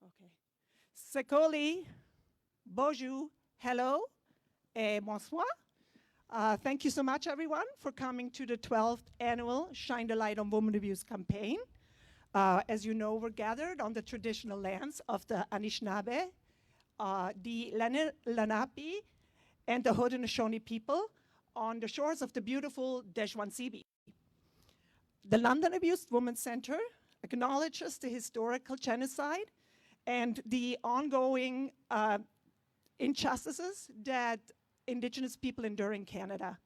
Okay. Sekoli, bonjour, hello, et bonsoir. Thank you so much, everyone, for coming to the 12th annual Shine the Light on Women Abuse campaign. As you know, we're gathered on the traditional lands of the Anishinaabe, the Lenape, and the Haudenosaunee people on the shores of the beautiful Dejwansibi. The London Abused Women's Centre acknowledges the historical genocide and the ongoing injustices that Indigenous people endure in Canada.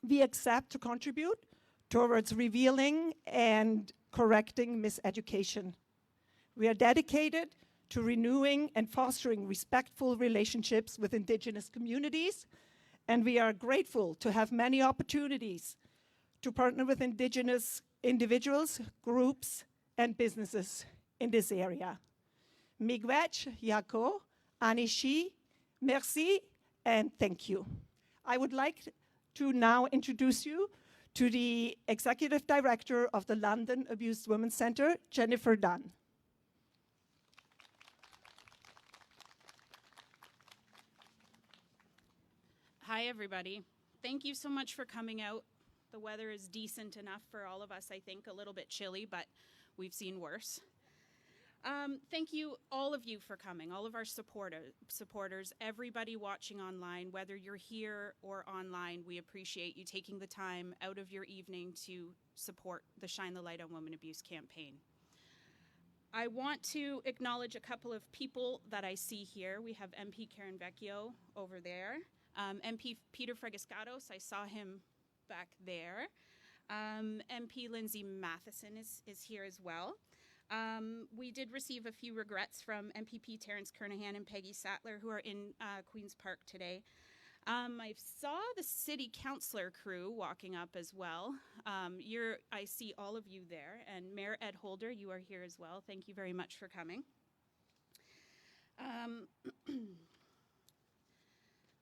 We accept to contribute towards revealing and correcting miseducation. We are dedicated to renewing and fostering respectful relationships with Indigenous communities, and we are grateful to have many opportunities to partner with Indigenous individuals, groups, and businesses in this area. Miigwech, Yako, Anishi, merci, and thank you. I would like to now introduce you to the Executive Director of the London Abused Women's Centre, Jennifer Dunn. Hi, everybody. Thank you so much for coming out. The weather is decent enough for all of us, I think, a little bit chilly, but we've seen worse. Thank you, all of you, for coming, all of our supporters, everybody watching online, whether you're here or online. We appreciate you taking the time out of your evening to support the Shine the Light on Women Abuse campaign. I want to acknowledge a couple of people that I see here. We have MP Karen Vecchio over there. MP Peter Fregiscatos, I saw him back there. MP Lindsay Matheson is here as well. We did receive a few regrets from MPP Terrence Kernahan and Peggy Sattler, who are in Queen's Park today. I saw the city councillor crew walking up as well. I see all of you there, and Mayor Ed Holder, you are here as well. Thank you very much for coming.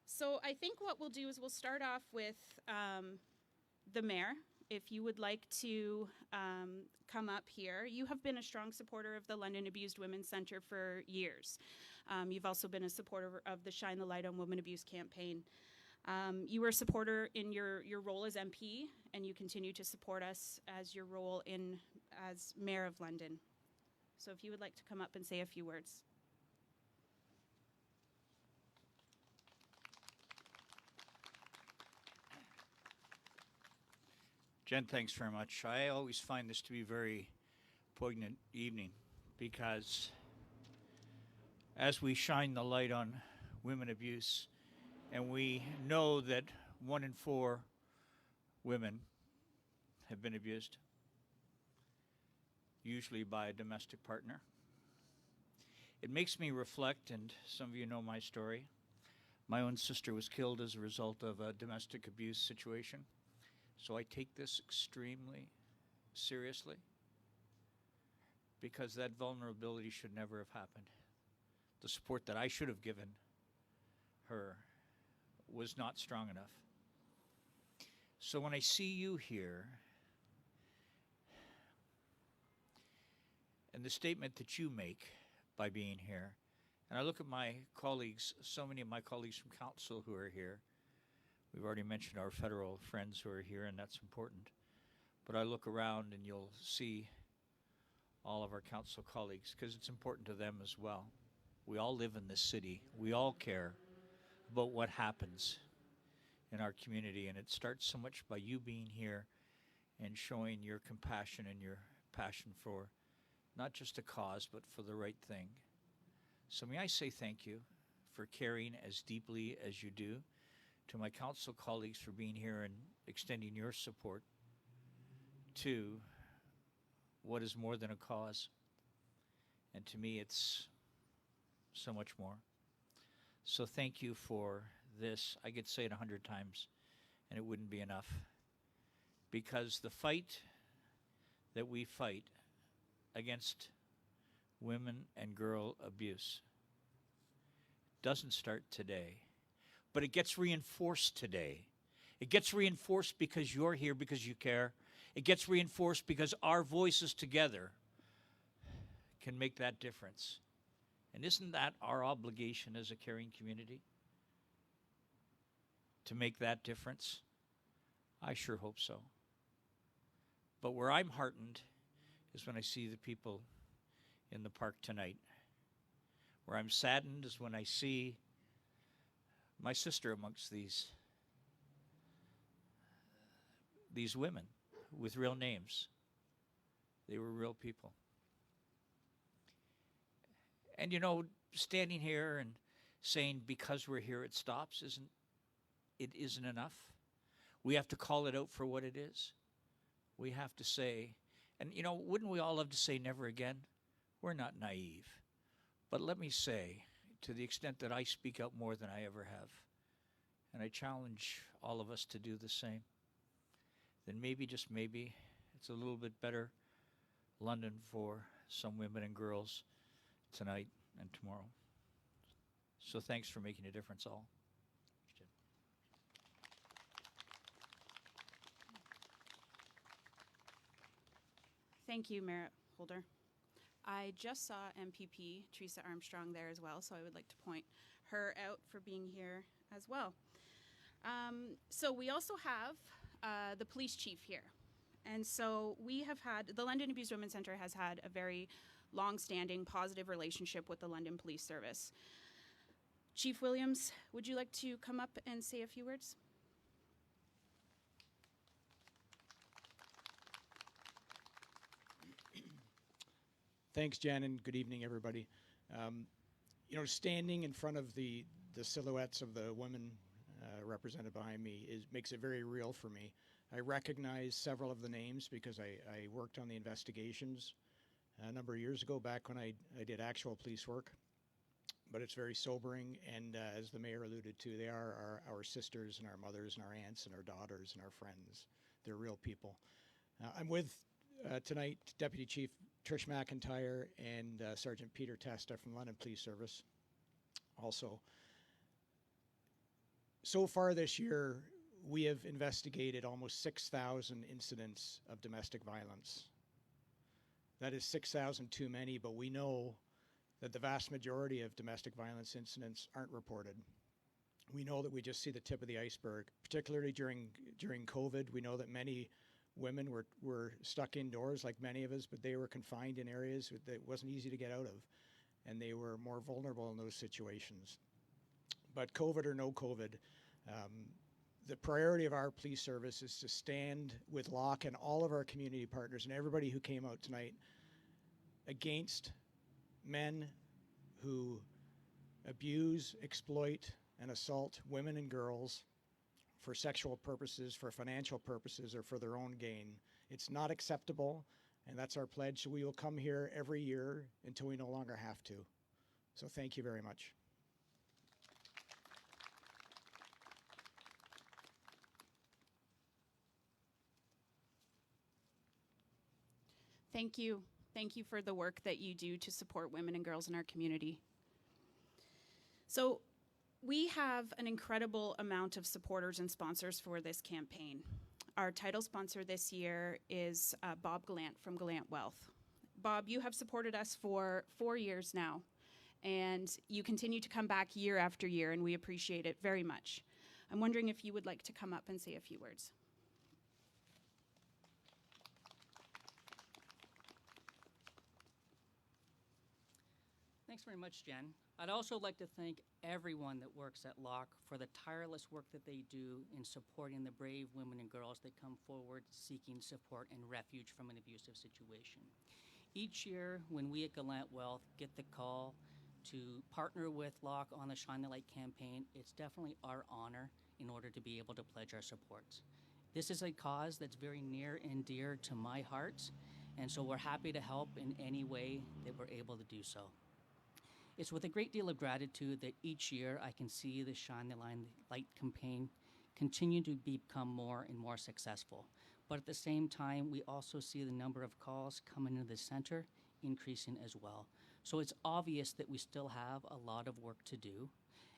So I think what we'll do is we'll start off with the mayor. If you would like to come up here. You have been a strong supporter of the London Abused Women's Centre for years. You've also been a supporter of the Shine the Light on Women Abuse campaign. You were a supporter in your role as MP, and you continue to support us as your role as Mayor of London. So if you would like to come up and say a few words. Jen, thanks very much. I always find this to be a very poignant evening because as we shine the light on women abuse, and we know that 1 in 4 women have been abused, usually by a domestic partner, it makes me reflect, and some of you know my story. My own sister was killed as a result of a domestic abuse situation. So I take this extremely seriously because that vulnerability should never have happened. The support that I should have given her was not strong enough. So when I see you here and the statement that you make by being here, and I look at my colleagues, so many of my colleagues from council who are here. We've already mentioned our federal friends who are here, and that's important. But I look around and you'll see all of our council colleagues, because it's important to them as well. We all live in this city. We all care about what happens in our community, and it starts so much by you being here and showing your compassion and your passion for not just a cause, but for the right thing. So may I say thank you for caring as deeply as you do, to my council colleagues for being here and extending your support to what is more than a cause. And to me, it's so much more. So thank you for this. I could say it 100 times, and it wouldn't be enough. Because the fight that we fight against women and girl abuse doesn't start today. But it gets reinforced today. It gets reinforced because you're here, because you care. It gets reinforced because our voices together can make that difference. And isn't that our obligation as a caring community? To make that difference? I sure hope so. But where I'm heartened is when I see the people in the park tonight. Where I'm saddened is when I see my sister amongst these women with real names. They were real people. And you know, standing here and saying because we're here it stops isn't enough. We have to call it out for what it is. We have to say, and you know, wouldn't we all love to say never again? We're not naive. But let me say, to the extent that I speak out more than I ever have, and I challenge all of us to do the same, then maybe, just maybe, it's a little bit better London for some women and girls tonight and tomorrow. So thanks for making a difference, all. Thank you, Merit Holder. I just saw MPP Teresa Armstrong there as well, so I would like to point her out for being here as well. So we also have the police chief here. And so we have had, the London Abused Women's Centre has had a very long-standing positive relationship with the London Police Service. Chief Williams, would you like to come up and say a few words? Thanks, Jen, and good evening, everybody. You know, standing in front of the silhouettes of the women represented behind me makes it very real for me. I recognize several of the names because I worked on the investigations a number of years ago, back when I did actual police work. But it's very sobering, and as the mayor alluded to, they are our sisters and our mothers and our aunts and our daughters and our friends. They're real people. I'm with tonight Deputy Chief Trish McIntyre and Sergeant Peter Testa from London Police Service. Also, so far this year, we have investigated almost 6,000 incidents of domestic violence. That is 6,000 too many, but we know that the vast majority of domestic violence incidents aren't reported. We know that we just see the tip of the iceberg, particularly during COVID. We know that many women were stuck indoors, like many of us, but they were confined in areas that it wasn't easy to get out of, and they were more vulnerable in those situations. But COVID or no COVID, the priority of our police service is to stand with LOC and all of our community partners and everybody who came out tonight against men who abuse, exploit, and assault women and girls for sexual purposes, for financial purposes, or for their own gain. It's not acceptable, and that's our pledge. So we will come here every year until we no longer have to. So thank you very much. Thank you. Thank you for the work that you do to support women and girls in our community. So we have an incredible amount of supporters and sponsors for this campaign. Our title sponsor this year is Bob Gallant from Gallant Wealth. Bob, you have supported us for 4 years now, and you continue to come back year after year, and we appreciate it very much. I'm wondering if you would like to come up and say a few words. Thanks very much, Jen. I'd also like to thank everyone that works at LOC for the tireless work that they do in supporting the brave women and girls that come forward seeking support and refuge from an abusive situation. Each year, when we at Gallant Wealth get the call to partner with LOC on the Shine the Light campaign, it's definitely our honor in order to be able to pledge our support. This is a cause that's very near and dear to my heart, and so we're happy to help in any way that we're able to do so. It's with a great deal of gratitude that each year I can see the Shine the Light campaign continue to become more and more successful. But at the same time, we also see the number of calls coming into the center increasing as well. So it's obvious that we still have a lot of work to do.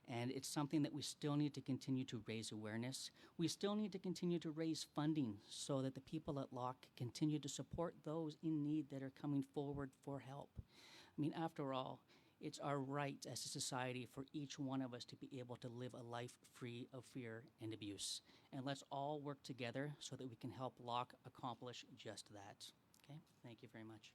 And it's something that we still need to continue to raise awareness. We still need to continue to raise funding so that the people at Locke continue to support those in need that are coming forward for help. I mean, after all, it's our right as a society for each one of us to be able to live a life free of fear and abuse. And let's all work together so that we can help Locke accomplish just that. Okay, thank you very much.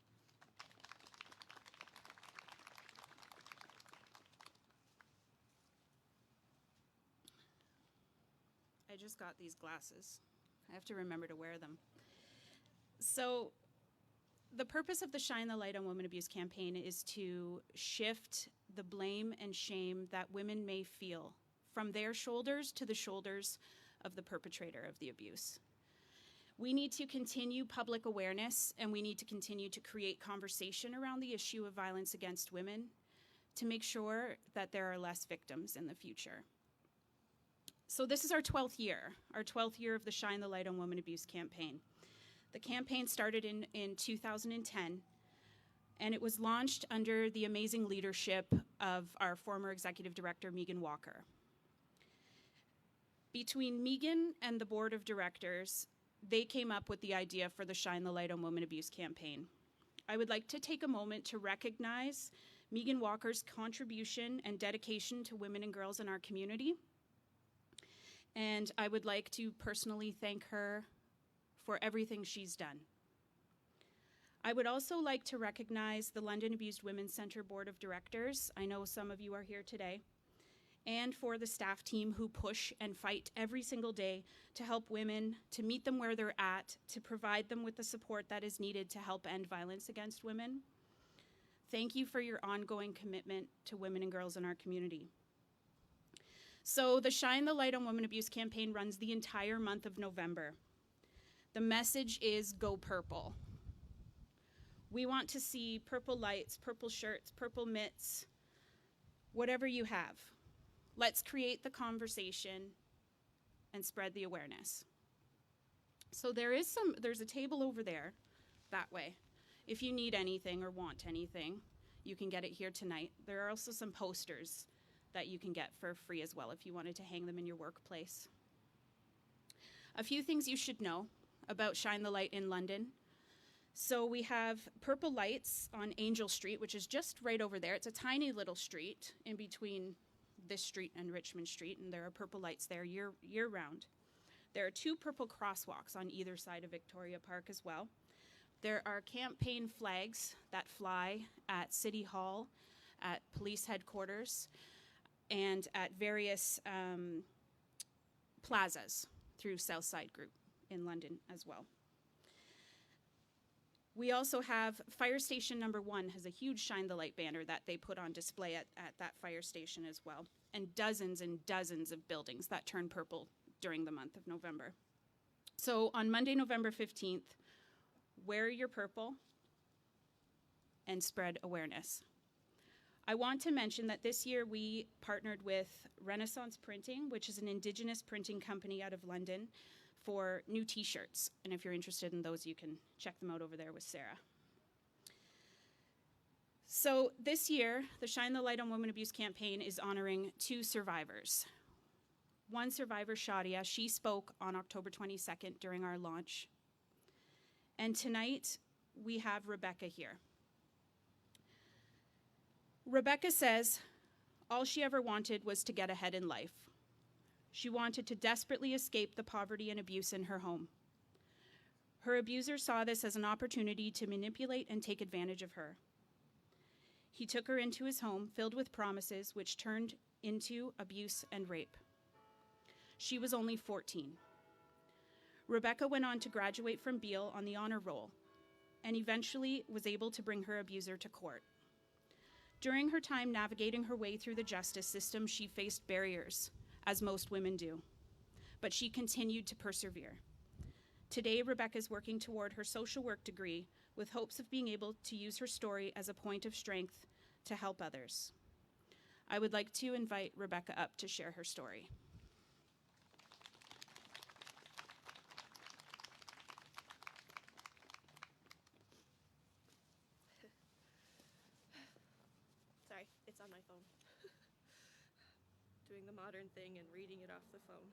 I just got these glasses. I have to remember to wear them. So, the purpose of the Shine the Light on Women Abuse campaign is to shift the blame and shame that women may feel from their shoulders to the shoulders of the perpetrator of the abuse. We need to continue public awareness, and we need to continue to create conversation around the issue of violence against women to make sure that there are less victims in the future. So this is our 12th year of the Shine the Light on Women Abuse campaign. The campaign started in 2010, and it was launched under the amazing leadership of our former executive director, Megan Walker. Between Megan and the board of directors, they came up with the idea for the Shine the Light on Women Abuse campaign. I would like to take a moment to recognize Megan Walker's contribution and dedication to women and girls in our community. And I would like to personally thank her for everything she's done. I would also like to recognize the London Abused Women's Centre Board of Directors. I know some of you are here today. And for the staff team who push and fight every single day to help women, to meet them where they're at, to provide them with the support that is needed to help end violence against women. Thank you for your ongoing commitment to women and girls in our community. So the Shine the Light on Women Abuse campaign runs the entire month of November. The message is go purple. We want to see purple lights, purple shirts, purple mitts, whatever you have. Let's create the conversation and spread the awareness. So there's a table over there, that way. If you need anything or want anything, you can get it here tonight. There are also some posters that you can get for free as well if you wanted to hang them in your workplace. A few things you should know about Shine the Light in London. So we have purple lights on Angel Street, which is just right over there. It's a tiny little street in between this street and Richmond Street, and there are purple lights there year round. There are 2 purple crosswalks on either side of Victoria Park as well. There are campaign flags that fly at City Hall, at police headquarters, and at various plazas through Southside Group in London as well. We also have Fire Station number 1 has a huge Shine the Light banner that they put on display at that fire station as well, and dozens of buildings that turn purple during the month of November. So on Monday, November 15th, wear your purple and spread awareness. I want to mention that this year we partnered with Renaissance Printing, which is an Indigenous printing company out of London, for new t-shirts. And if you're interested in those, you can check them out over there with Sarah. So this year, the Shine the Light on Women Abuse campaign is honoring 2 survivors. One survivor, Shadia, she spoke on October 22nd during our launch. And tonight, we have Rebecca here. Rebecca says all she ever wanted was to get ahead in life. She wanted to desperately escape the poverty and abuse in her home. Her abuser saw this as an opportunity to manipulate and take advantage of her. He took her into his home filled with promises which turned into abuse and rape. She was only 14. Rebecca went on to graduate from Beale on the honor roll and eventually was able to bring her abuser to court. During her time navigating her way through the justice system, she faced barriers, as most women do, but she continued to persevere. Today, Rebecca is working toward her social work degree with hopes of being able to use her story as a point of strength to help others. I would like to invite Rebecca up to share her story. Sorry, it's on my phone. doing the modern thing and reading it off the phone.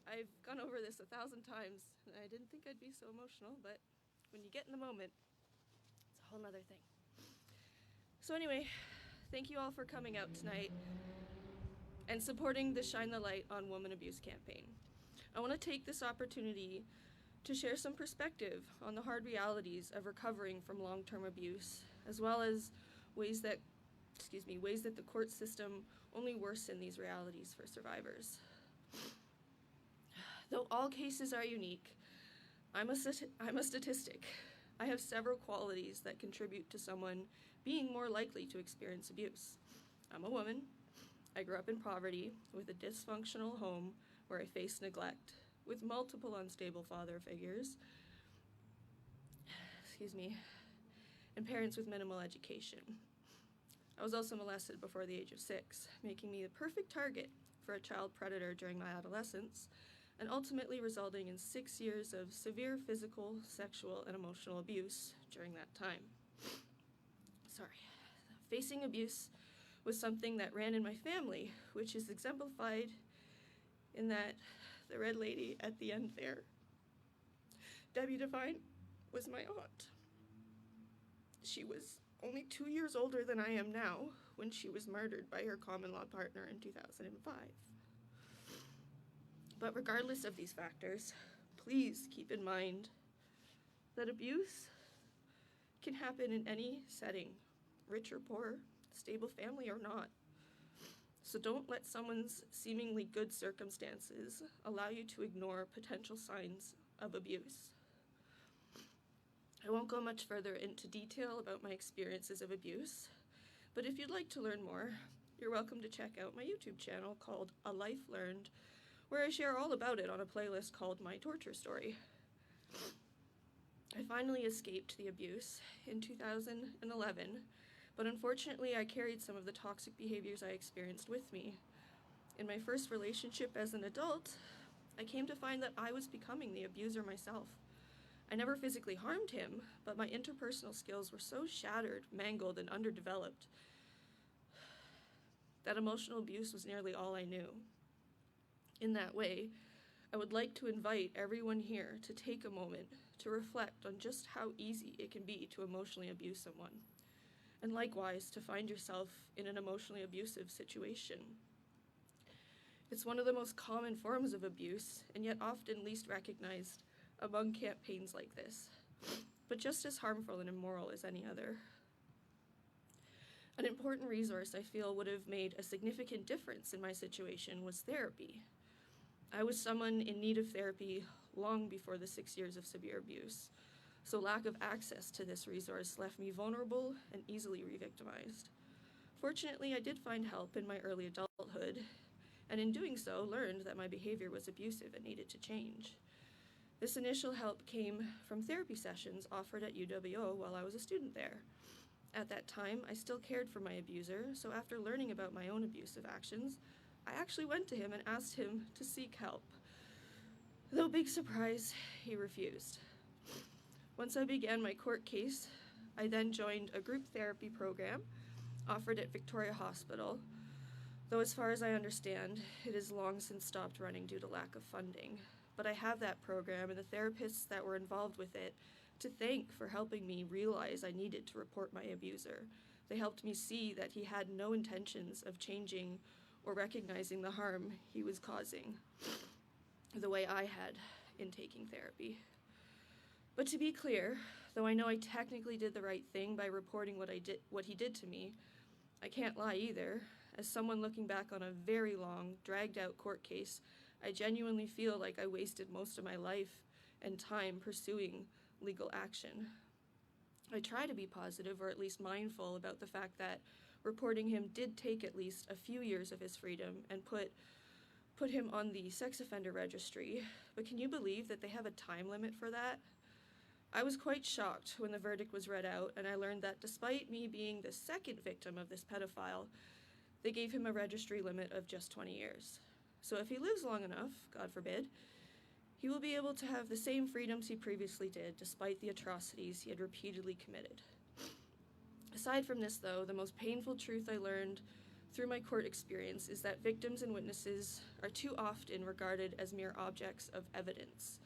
I've gone over this 1,000 times, and I didn't think I'd be so emotional, but when you get in the moment, it's a whole nother thing. So anyway, thank you all for coming out tonight and supporting the Shine the Light on Woman Abuse campaign. I want to take this opportunity to share some perspective on the hard realities of recovering from long-term abuse, as well as ways that the court system only worsen these realities for survivors. Though all cases are unique, I'm a statistic. I have several qualities that contribute to someone being more likely to experience abuse. I'm a woman. I grew up in poverty with a dysfunctional home where I faced neglect, with multiple unstable father figures, and parents with minimal education. I was also molested before the age of 6, making me the perfect target for a child predator during my adolescence, and ultimately resulting in 6 years of severe physical, sexual, and emotional abuse during that time. Facing abuse was something that ran in my family, which is exemplified in that the red lady at the end there, Debbie Devine, was my aunt. She was only 2 years older than I am now when she was murdered by her common-law partner in 2005. But regardless of these factors, please keep in mind that abuse can happen in any setting, rich or poor, stable family or not. So don't let someone's seemingly good circumstances allow you to ignore potential signs of abuse. I won't go much further into detail about my experiences of abuse, but if you'd like to learn more, you're welcome to check out my YouTube channel called ALifeLearned, where I share all about it on a playlist called My Torture Story. I finally escaped the abuse in 2011, but unfortunately I carried some of the toxic behaviors I experienced with me. In my first relationship as an adult, I came to find that I was becoming the abuser myself. I never physically harmed him, but my interpersonal skills were so shattered, mangled, and underdeveloped that emotional abuse was nearly all I knew. In that way, I would like to invite everyone here to take a moment to reflect on just how easy it can be to emotionally abuse someone, and likewise to find yourself in an emotionally abusive situation. It's one of the most common forms of abuse, and yet often least recognized among campaigns like this, but just as harmful and immoral as any other. An important resource I feel would have made a significant difference in my situation was therapy. I was someone in need of therapy long before the 6 years of severe abuse, so lack of access to this resource left me vulnerable and easily re-victimized. Fortunately, I did find help in my early adulthood, and in doing so, learned that my behavior was abusive and needed to change. This initial help came from therapy sessions offered at UWO while I was a student there. At that time, I still cared for my abuser, so after learning about my own abusive actions, I actually went to him and asked him to seek help. Though big surprise, he refused. Once I began my court case, I then joined a group therapy program offered at Victoria Hospital, though as far as I understand, it has long since stopped running due to lack of funding. But I have that program and the therapists that were involved with it to thank for helping me realize I needed to report my abuser. They helped me see that he had no intentions of changing or recognizing the harm he was causing, the way I had in taking therapy. But to be clear, though I know I technically did the right thing by reporting what he did to me, I can't lie either. As someone looking back on a very long, dragged-out court case, I genuinely feel like I wasted most of my life and time pursuing legal action. I try to be positive, or at least mindful, about the fact that reporting him did take at least a few years of his freedom and put him on the sex offender registry. But can you believe that they have a time limit for that? I was quite shocked when the verdict was read out, and I learned that despite me being the second victim of this pedophile, they gave him a registry limit of just 20 years. So if he lives long enough, God forbid, he will be able to have the same freedoms he previously did, despite the atrocities he had repeatedly committed. Aside from this, though, the most painful truth I learned through my court experience is that victims and witnesses are too often regarded as mere objects of evidence.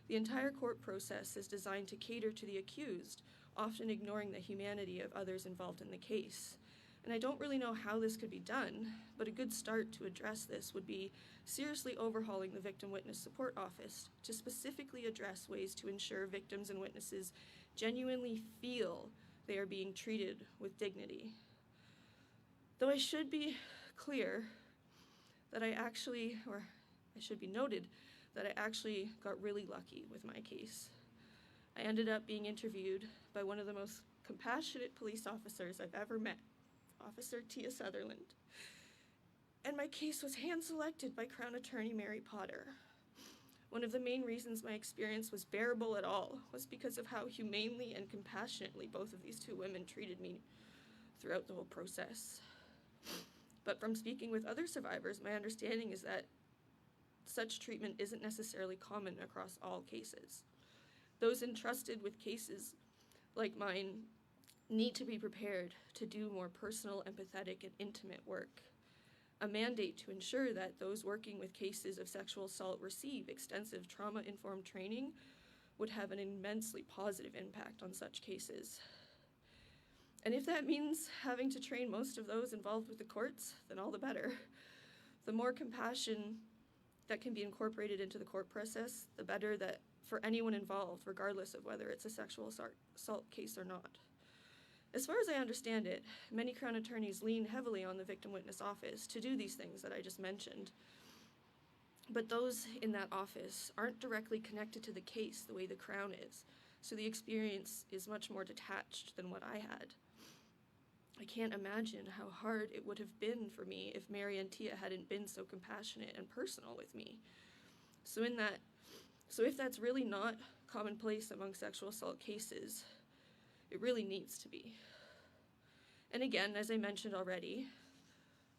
The entire court process is designed to cater to the accused, often ignoring the humanity of others involved in the case. And I don't really know how this could be done, but a good start to address this would be seriously overhauling the Victim Witness Support Office to specifically address ways to ensure victims and witnesses genuinely feel they are being treated with dignity. Though I should be clear that it should be noted that I actually got really lucky with my case. I ended up being interviewed by one of the most compassionate police officers I've ever met, Officer Tia Sutherland. And my case was hand-selected by Crown Attorney Mary Potter. One of the main reasons my experience was bearable at all was because of how humanely and compassionately both of these two women treated me throughout the whole process. But from speaking with other survivors, my understanding is that such treatment isn't necessarily common across all cases. Those entrusted with cases like mine need to be prepared to do more personal, empathetic, and intimate work. A mandate to ensure that those working with cases of sexual assault receive extensive trauma-informed training would have an immensely positive impact on such cases. And if that means having to train most of those involved with the courts, then all the better. The more compassion that can be incorporated into the court process, the better that for anyone involved, regardless of whether it's a sexual assault case or not. As far as I understand it, many Crown attorneys lean heavily on the Victim Witness Office to do these things that I just mentioned. But those in that office aren't directly connected to the case the way the Crown is, so the experience is much more detached than what I had. I can't imagine how hard it would have been for me if Mary and Tia hadn't been so compassionate and personal with me. So if that's really not commonplace among sexual assault cases, it really needs to be. And again, as I mentioned already,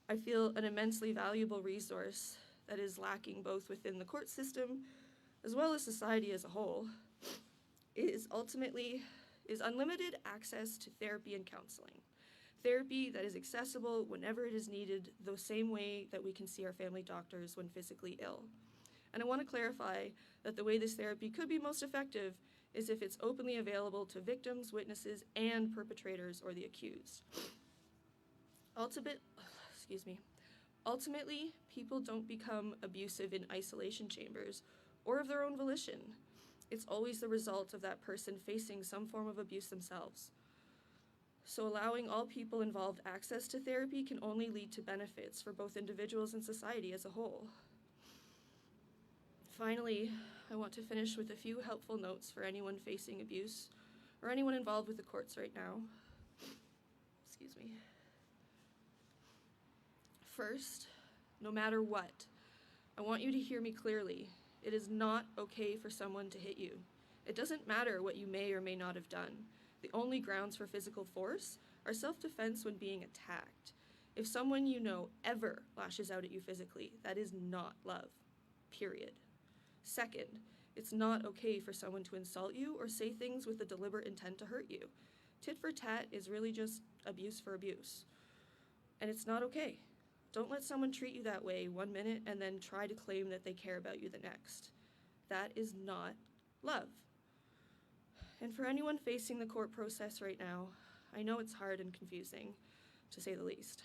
I feel an immensely valuable resource that is lacking both within the court system as well as society as a whole is unlimited access to therapy and counseling. Therapy that is accessible whenever it is needed, the same way that we can see our family doctors when physically ill. And I want to clarify that the way this therapy could be most effective is if it's openly available to victims, witnesses, and perpetrators or the accused. Ultimately, people don't become abusive in isolation chambers or of their own volition. It's always the result of that person facing some form of abuse themselves. So allowing all people involved access to therapy can only lead to benefits for both individuals and society as a whole. Finally, I want to finish with a few helpful notes for anyone facing abuse or anyone involved with the courts right now. First, no matter what, I want you to hear me clearly. It is not okay for someone to hit you. It doesn't matter what you may or may not have done. The only grounds for physical force are self-defense when being attacked. If someone you know ever lashes out at you physically, that is not love, period. Second, it's not okay for someone to insult you or say things with a deliberate intent to hurt you. Tit for tat is really just abuse for abuse. And it's not okay. Don't let someone treat you that way 1 minute and then try to claim that they care about you the next. That is not love. And for anyone facing the court process right now, I know it's hard and confusing, to say the least.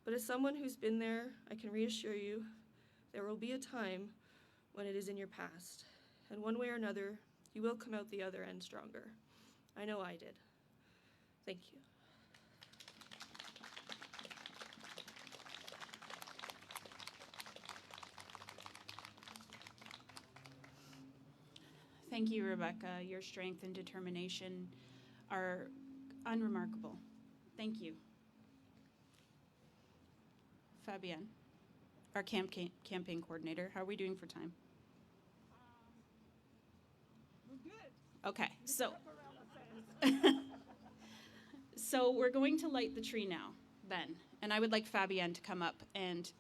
But as someone who's been there, I can reassure you there will be a time when it is in your past, and one way or another, you will come out the other end stronger. I know I did. Thank you. Thank you, Rebecca. Your strength and determination are unremarkable. Thank you. Fabienne, our campaign coordinator, how are we doing for time? We're good. Okay, so we're going to light the tree now, then, and I would like Fabienne to come up and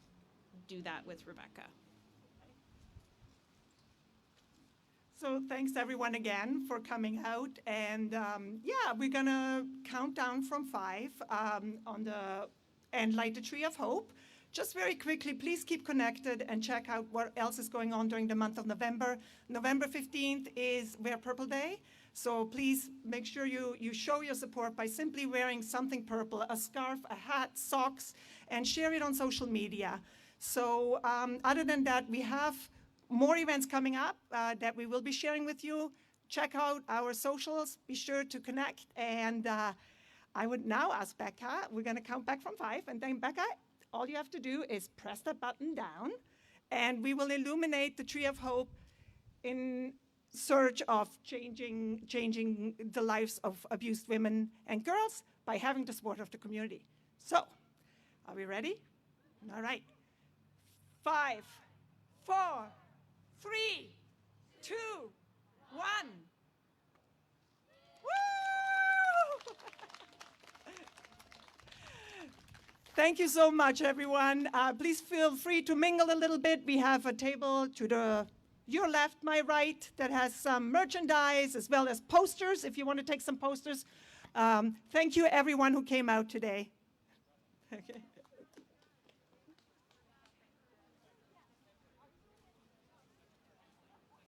do that with Rebecca. So thanks everyone again for coming out, and we're gonna count down from 5 on the and light the tree of hope. Just very quickly, please keep connected and check out what else is going on during the month of November. November 15th is Wear Purple Day. So please make sure you show your support by simply wearing something purple, a scarf, a hat, socks, and share it on social media. So other than that, we have more events coming up that we will be sharing with you. Check out our socials. Be sure to connect. And I would now ask Becca, we're going to count back from 5. And then, Becca, all you have to do is press that button down, and we will illuminate the Tree of Hope in search of changing the lives of abused women and girls by having the support of the community. So, are we ready? All right. 5, 4, 3, 2, 1. Woo! Thank you so much, everyone. Please feel free to mingle a little bit. We have a table to your left, my right, that has some merchandise as well as posters, if you want to take some posters. Thank you, everyone who came out today. Okay.